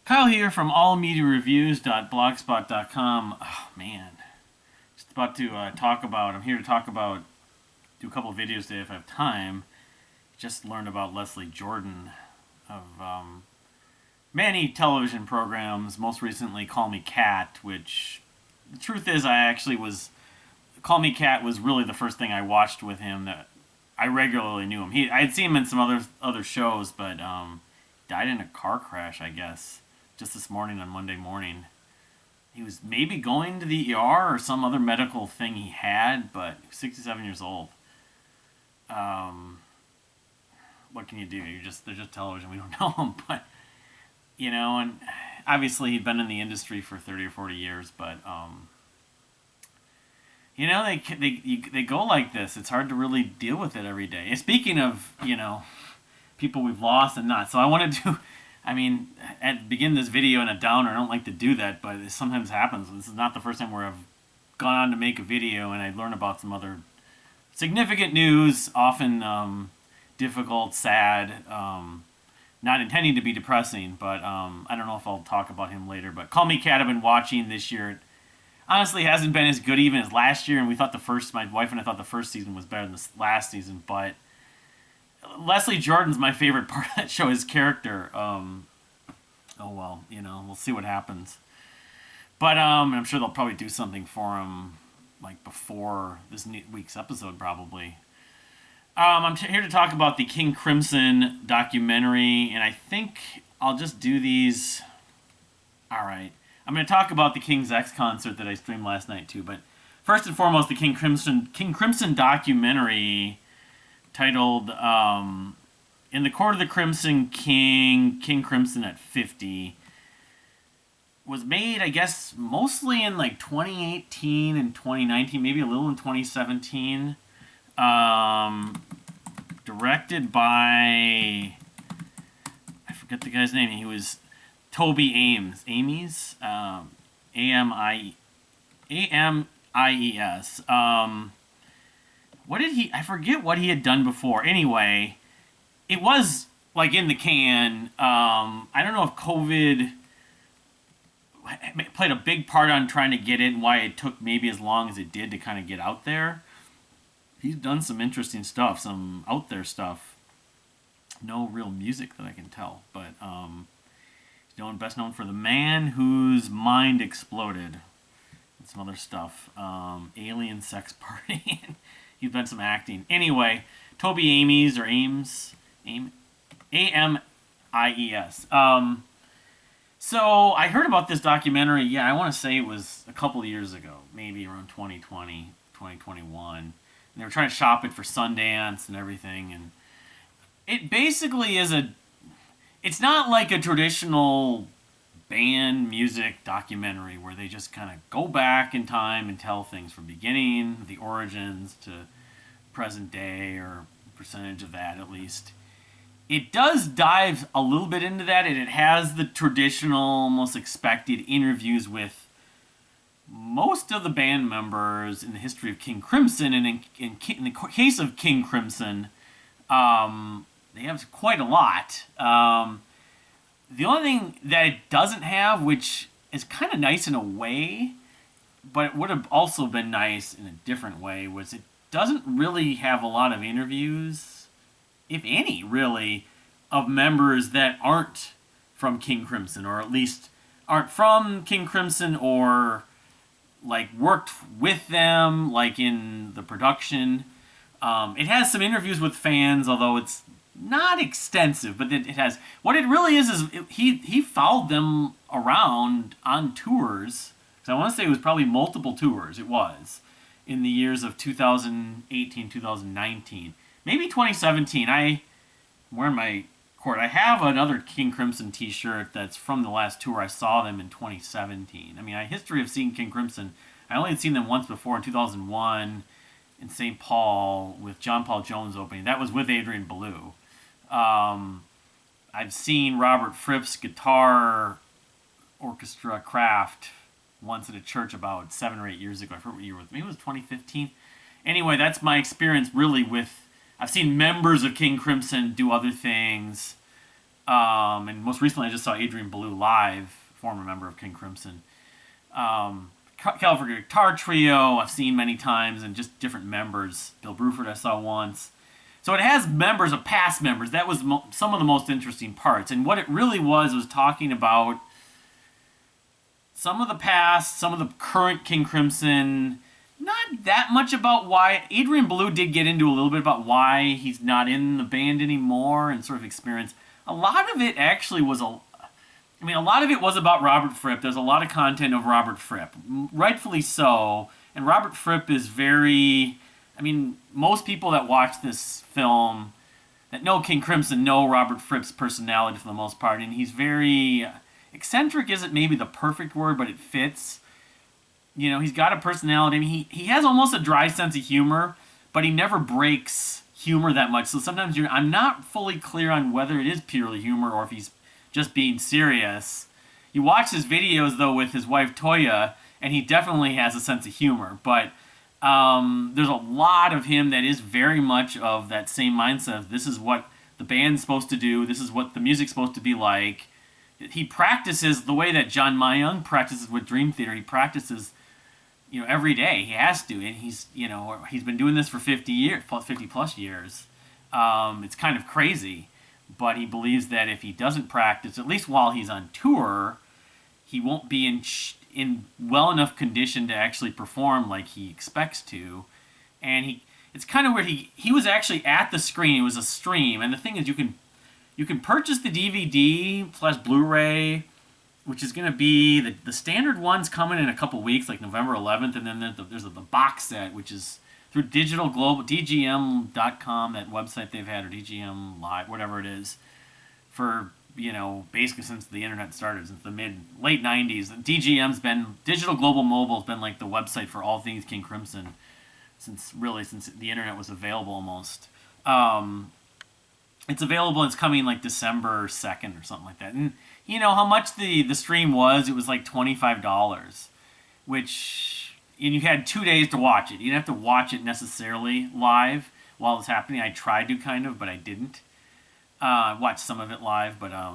Kyle here from allmediareviews.blogspot.com. Oh man, just about to talk about. I'm here to talk about. Do a couple of videos today if I have time. Just learned about Leslie Jordan of many television programs. Most recently, Call Me Kat, which the truth is, I actually was. Call Me Kat was really the first thing I watched with him. That I regularly knew him. I had seen him in some other shows, but died in a car crash, I guess, just this morning on Monday morning. He was maybe going to the ER or some other medical thing he had, but he was 67 years old. Um, what can you do? They're just television. We don't know him, but and obviously he'd been in the industry for 30 or 40 years, but they go like this. It's hard to really deal with it every day. And speaking of people we've lost and not, so I wanted to. I mean, begin this video in a downer. I don't like to do that, but it sometimes happens. This is not the first time where I've gone on to make a video and I learn about some other significant news, often difficult, sad, not intending to be depressing, but I don't know if I'll talk about him later. But Call Me Kat, I've been watching this year. It honestly hasn't been as good even as last year, and my wife and I thought the first season was better than the last season, but Leslie Jordan's my favorite part of that show, his character. Oh well, we'll see what happens. But I'm sure they'll probably do something for him, like before this week's episode, probably. I'm here to talk about the King Crimson documentary, and I think I'll just do these. All right, I'm going to talk about the King's X concert that I streamed last night too. But first and foremost, the King Crimson documentary, titled "In the Court of the Crimson King, King Crimson at 50," was made, I guess, mostly in like 2018 and 2019, maybe a little in 2017. Directed by, I forget the guy's name. He was Toby Ames. Amies. What did he? I forget what he had done before. Anyway, it was like in the can. I don't know if COVID played a big part on trying to get it and why it took maybe as long as it did to kind of get out there. He's done some interesting stuff, some out there stuff. No real music that I can tell, but he's best known for The Man Whose Mind Exploded and some other stuff. Alien Sex Party. He's done some acting. Anyway, Toby Amies or Ames, Amies. So I heard about this documentary. Yeah, I want to say it was a couple of years ago, maybe around 2020, 2021. And they were trying to shop it for Sundance and everything. And it basically is it's not like a traditional band music documentary where they just kind of go back in time and tell things from beginning, the origins to present day, or percentage of that at least. It does dive a little bit into that, and it has the traditional, most expected interviews with most of the band members in the history of King Crimson, and in the case of King Crimson, they have quite a lot. The only thing that it doesn't have, which is kind of nice in a way, but it would have also been nice in a different way, was it doesn't really have a lot of interviews, if any, really, of members that aren't from King Crimson, or at least aren't from King Crimson, or like worked with them, like in the production. It has some interviews with fans, although it's not extensive, but it has. What it really is he followed them around on tours. So I want to say it was probably multiple tours. It was in the years of 2018, 2019, maybe 2017. I'm wearing my court. I have another King Crimson T-shirt that's from the last tour. I saw them in 2017. I mean, a history of seeing King Crimson. I only had seen them once before in 2001 in St. Paul with John Paul Jones opening. That was with Adrian Belew. I've seen Robert Fripp's guitar orchestra Craft once at a church about 7 or 8 years ago. I forget what year it was. Maybe it was 2015. Anyway, that's my experience really with. I've seen members of King Crimson do other things. And most recently, I just saw Adrian Belew live, former member of King Crimson. California Guitar Trio, I've seen many times, and just different members. Bill Bruford, I saw once. So it has members of past members. That was some of the most interesting parts. And what it really was talking about some of the past, some of the current King Crimson. Not that much about why. Adrian Belew did get into a little bit about why he's not in the band anymore and sort of experience. A lot of it actually was a lot of it was about Robert Fripp. There's a lot of content of Robert Fripp, rightfully so. And Robert Fripp is very. Most people that watch this film that know King Crimson know Robert Fripp's personality for the most part, and he's very eccentric. Isn't maybe the perfect word, but it fits. He's got a personality. He has almost a dry sense of humor, but he never breaks humor that much. So sometimes I'm not fully clear on whether it is purely humor or if he's just being serious. You watch his videos, though, with his wife, Toya, and he definitely has a sense of humor. But there's a lot of him that is very much of that same mindset. This is what the band's supposed to do. This is what the music's supposed to be like. He practices the way that John Mayung practices with Dream Theater. He practices every day. He has to, and he's been doing this for 50 plus years. It's kind of crazy, but he believes that if he doesn't practice, at least while he's on tour, he won't be in well enough condition to actually perform like he expects to. And it's kind of weird. He was actually at the screen. It was a stream, and the thing is, you can purchase the DVD / Blu-ray, which is going to be the standard one's coming in a couple weeks, like November 11th, and then there's the box set, which is through Digital Global, DGM.com, that website they've had, or DGM Live, whatever it is, for, basically since the internet started, since the late 90s. Digital Global Mobile has been like the website for all things King Crimson since the internet was available almost. It's available, it's coming like December 2nd or something like that. And how much the stream was? It was like $25, and you had 2 days to watch it. You didn't have to watch it necessarily live while it's happening. I tried to kind of, but I didn't. I watched some of it live, but a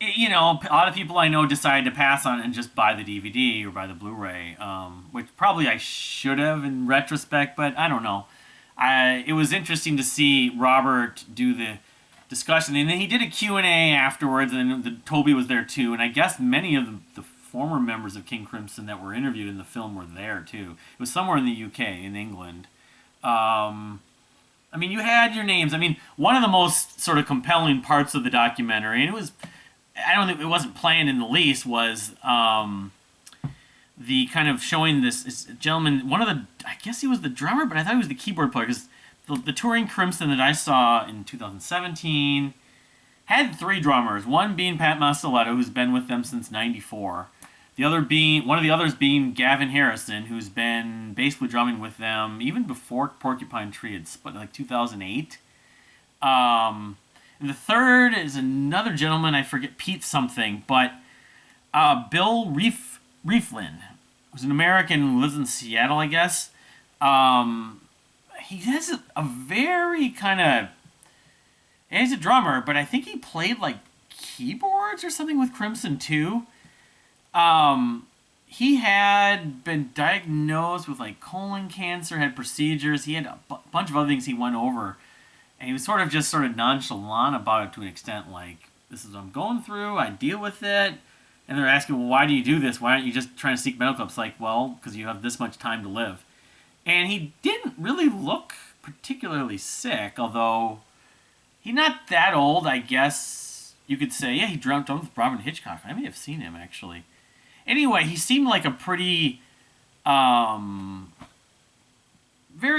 lot of people I know decided to pass on it and just buy the DVD or buy the Blu-ray, which probably I should have in retrospect, but I don't know. It was interesting to see Robert do the discussion, and then he did a Q&A afterwards, and Toby was there too, and I guess many of the former members of King Crimson that were interviewed in the film were there too. It was somewhere in the UK, in England. You had your names. One of the most sort of compelling parts of the documentary, and it wasn't planned in the least, was the kind of showing this gentleman, I guess he was the drummer, but I thought he was the keyboard player, because the touring Crimson that I saw in 2017 had 3 drummers, one being Pat Massaletto, who's been with them since '94. One of the others being Gavin Harrison, who's been basically drumming with them even before Porcupine Tree had split, like 2008. And the third is another gentleman, I forget, Pete something, but Bill Rieflin, who's an American who lives in Seattle, I guess. He has a very kind of... He's a drummer, but I think he played like keyboards or something with Crimson too. He had been diagnosed with like colon cancer, had procedures. He had a bunch of other things he went over. And he was sort of nonchalant about it to an extent, like, this is what I'm going through, I deal with it. And they're asking, well, why do you do this? Why aren't you just trying to seek medical help? It's like, well, because you have this much time to live. And he didn't really look particularly sick, although he's not that old, I guess you could say. Yeah, he drummed with Robert Hitchcock. I may have seen him, actually. Anyway, he seemed like a pretty, very,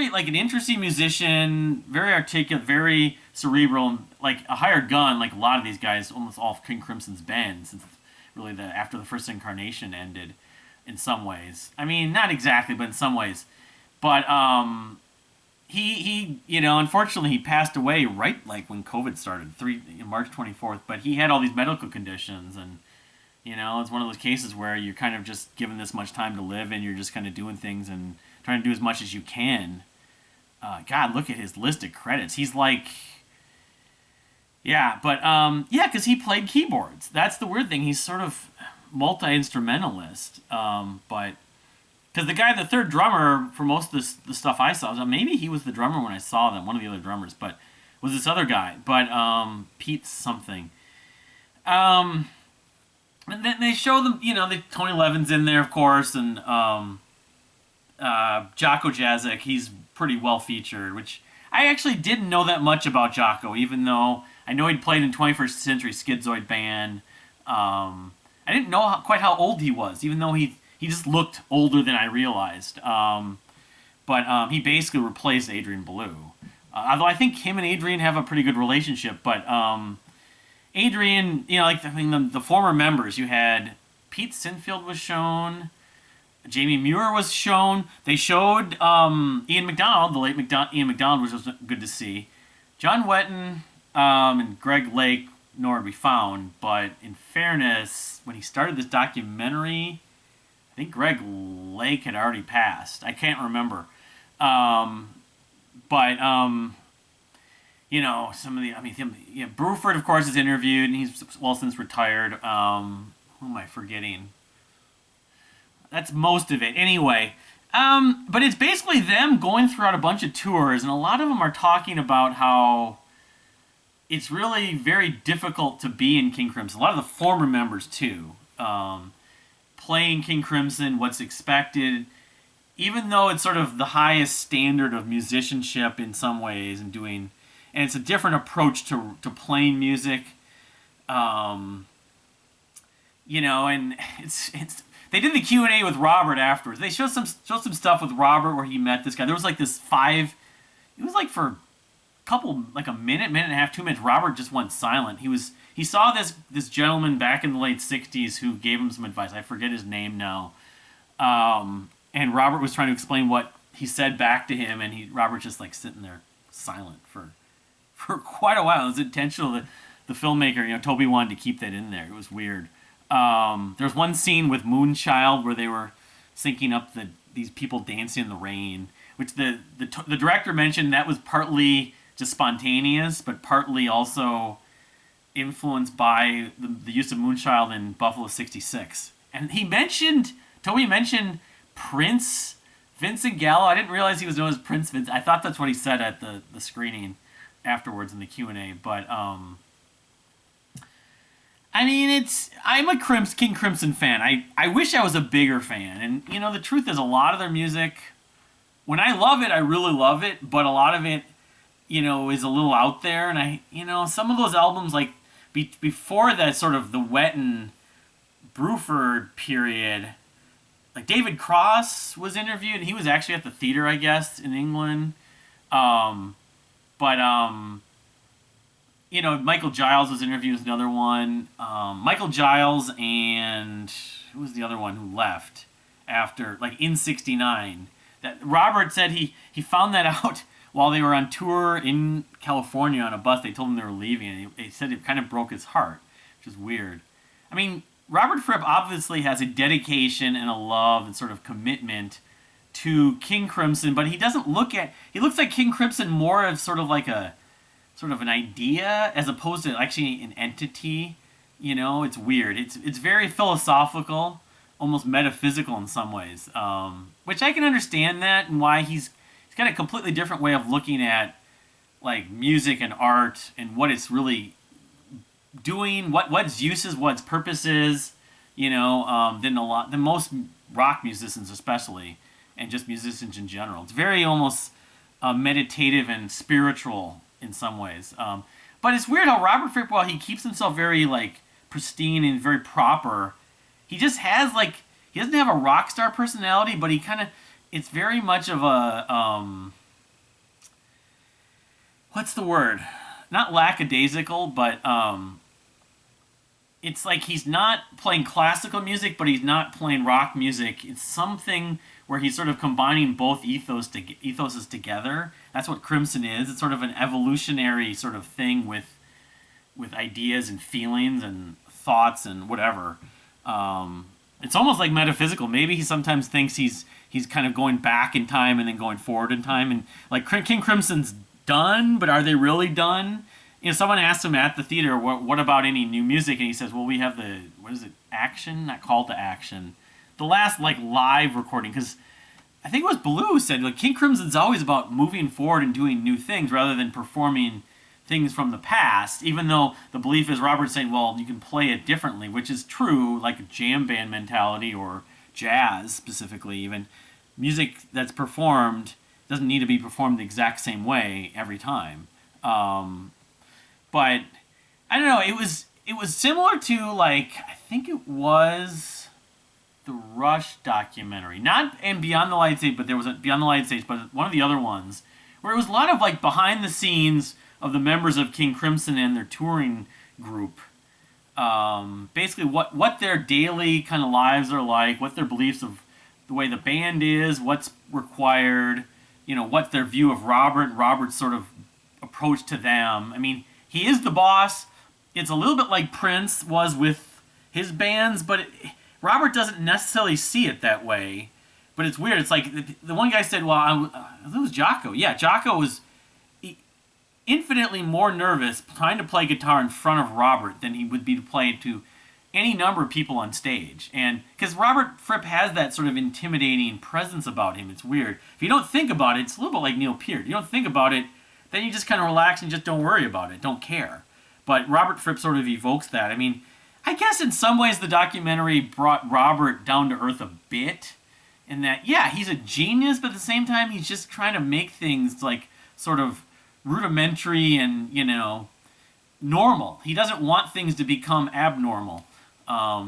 like, an interesting musician, very articulate, very cerebral, like a hired gun, like a lot of these guys, almost all of King Crimson's been, since really after the first incarnation ended, in some ways. Not exactly, but in some ways. But he unfortunately he passed away right like when COVID started, March 24th. But he had all these medical conditions, and it's one of those cases where you're kind of just given this much time to live, and you're just kind of doing things and trying to do as much as you can. God, look at his list of credits. He's like, Yeah, but yeah, because he played keyboards. That's the weird thing. He's sort of multi instrumentalist. But because the guy, the third drummer for most of the stuff I saw, so maybe he was the drummer when I saw them, one of the other drummers, but was this other guy. But Pete something. Um, and then they show them, Tony Levin's in there, of course, and Jocko Jazek, he's pretty well featured, which I actually didn't know that much about Jocko, even though I know he'd played in 21st Century Schizoid Band. I didn't know quite how old he was, even though he just looked older than I realized. But he basically replaced Adrian Belew. Although I think him and Adrian have a pretty good relationship, but Adrian, the former members, you had Pete Sinfield was shown, Jamie Muir was shown. They showed Ian McDonald, the late Ian McDonald, which was good to see. John Wetton and Greg Lake, nowhere to be found. But in fairness, when he started this documentary, I think Greg Lake had already passed. I can't remember. But some of the, Bruford, of course, is interviewed, and he's well since retired. Who am I forgetting? That's most of it. Anyway, but it's basically them going throughout a bunch of tours, and a lot of them are talking about how it's really very difficult to be in King Crimson. A lot of the former members, too. Playing King Crimson, what's expected, even though it's sort of the highest standard of musicianship in some ways, and it's a different approach to playing music. And it's they did the Q&A with Robert afterwards. They showed some stuff with Robert where he met this guy. There was like this it was like for a couple, like a minute and a half, 2 minutes, Robert just went silent. He saw this gentleman back in the late 60s who gave him some advice. I forget his name now. And Robert was trying to explain what he said back to him, and Robert just like sitting there silent for quite a while. It was intentional that the filmmaker, Toby wanted to keep that in there. It was weird. There's one scene with Moonchild where they were syncing up these people dancing in the rain, which the director mentioned that was partly just spontaneous, but partly also influenced by the use of Moonchild in Buffalo '66. And Toby mentioned Prince Vincent Gallo. I didn't realize he was known as Prince Vincent. I thought that's what he said at the screening afterwards in the Q&A, but I'm a King Crimson fan. I wish I was a bigger fan. And, the truth is a lot of their music, when I love it, I really love it, but a lot of it, is a little out there. And some of those albums, like, before that sort of the Wetton Bruford period, like David Cross was interviewed, and he was actually at the theater, I guess, in England. But Michael Giles was interviewed as another one. Michael Giles and who was the other one who left after, like, in '69? That Robert said he found that out while they were on tour in California on a bus. They told him they were leaving, and he said it kind of broke his heart, which is weird. I mean, Robert Fripp obviously has a dedication and a love and sort of commitment to King Crimson, but he looks like King Crimson more of sort of like an idea as opposed to actually an entity. It's weird. It's very philosophical, almost metaphysical in some ways, which I can understand that and why he's got a completely different way of looking at like music and art and what it's really doing, what its uses, what its purpose is, than most rock musicians especially, and just musicians in general. It's very almost meditative and spiritual in some ways. But it's weird how Robert Fripp, while he keeps himself very like pristine and very proper, he just has he doesn't have a rock star personality, but it's very much of a what's the word? Not lackadaisical, but it's like he's not playing classical music, but he's not playing rock music. It's something where he's sort of combining both ethoses together. That's what Crimson is. It's sort of an evolutionary sort of thing with ideas and feelings and thoughts and whatever. It's almost like metaphysical. Maybe he sometimes thinks he's kind of going back in time and then going forward in time. And like King Crimson's done, but are they really done? someone asked him at the theater, what about any new music? And he says, well, we have what is it, Action? Not Call to Action. The last, like, live recording, because I think it was Blue who said, like, King Crimson's always about moving forward and doing new things rather than performing things from the past, even though the belief is Robert's saying, well, you can play it differently, which is true, like a jam band mentality or jazz specifically even. Music that's performed doesn't need to be performed the exact same way every time. But I don't know. It was similar to, like, I think it was the Rush documentary, not and Beyond the Light Stage, but there was a Beyond the Light Stage, but one of the other ones where it was a lot of, like, behind the scenes of the members of King Crimson and their touring group. Basically, what their daily kind of lives are like, what their beliefs of the way the band is, what's required, what their view of Robert's sort of approach to them. I mean, he is the boss. It's a little bit like Prince was with his bands, but Robert doesn't necessarily see it that way. But it's weird. It's like the one guy said, well, it was Jocko. Yeah, Jocko was infinitely more nervous trying to play guitar in front of Robert than he would be to play to any number of people on stage. And because Robert Fripp has that sort of intimidating presence about him, it's weird. If you don't think about it, it's a little bit like Neil Peart. You don't think about it, then you just kind of relax and just don't worry about it, don't care. But Robert Fripp sort of evokes that. I mean, I guess in some ways the documentary brought Robert down to earth a bit, in that, yeah, he's a genius, but at the same time he's just trying to make things like sort of rudimentary and, normal. He doesn't want things to become abnormal.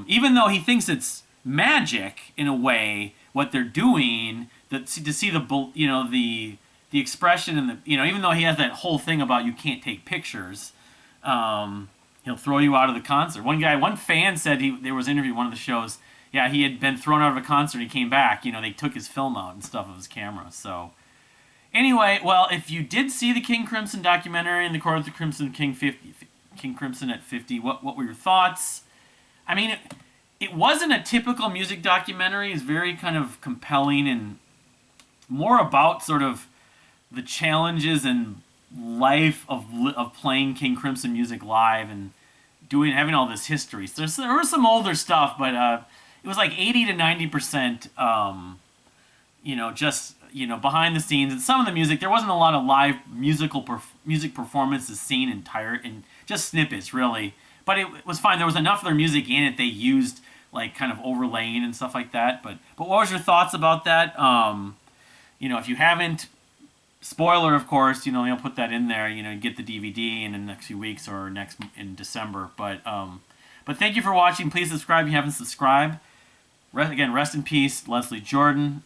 Even though he thinks it's magic in a way, what they're doing, that to see the expression and even though he has that whole thing about you can't take pictures, he'll throw you out of the concert. One fan said there was an interview, one of the shows. Yeah, he had been thrown out of a concert. He came back. They took his film out and stuff of his camera. So. Anyway, well, if you did see the King Crimson documentary and the Court of the Crimson King Crimson at 50, what were your thoughts? I mean, it wasn't a typical music documentary. It's very kind of compelling and more about sort of the challenges and life of playing King Crimson music live and having all this history. So there was some older stuff, but it was like 80 to 90%, just behind the scenes, and some of the music, there wasn't a lot of live music performances seen in just snippets, really. But it was fine. There was enough of their music in it they used, like, kind of overlaying and stuff like that. But what was your thoughts about that? If you haven't, spoiler, of course, they'll put that in there. Get the DVD in the next few weeks or in December. But thank you for watching. Please subscribe if you haven't subscribed. Again, rest in peace, Leslie Jordan.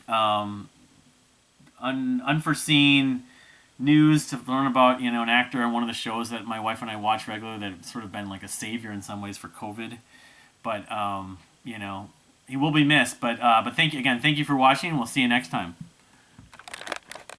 Unforeseen news to learn about, an actor on one of the shows that my wife and I watch regularly that's sort of been like a savior in some ways for COVID. But, he will be missed. But thank you for watching. We'll see you next time.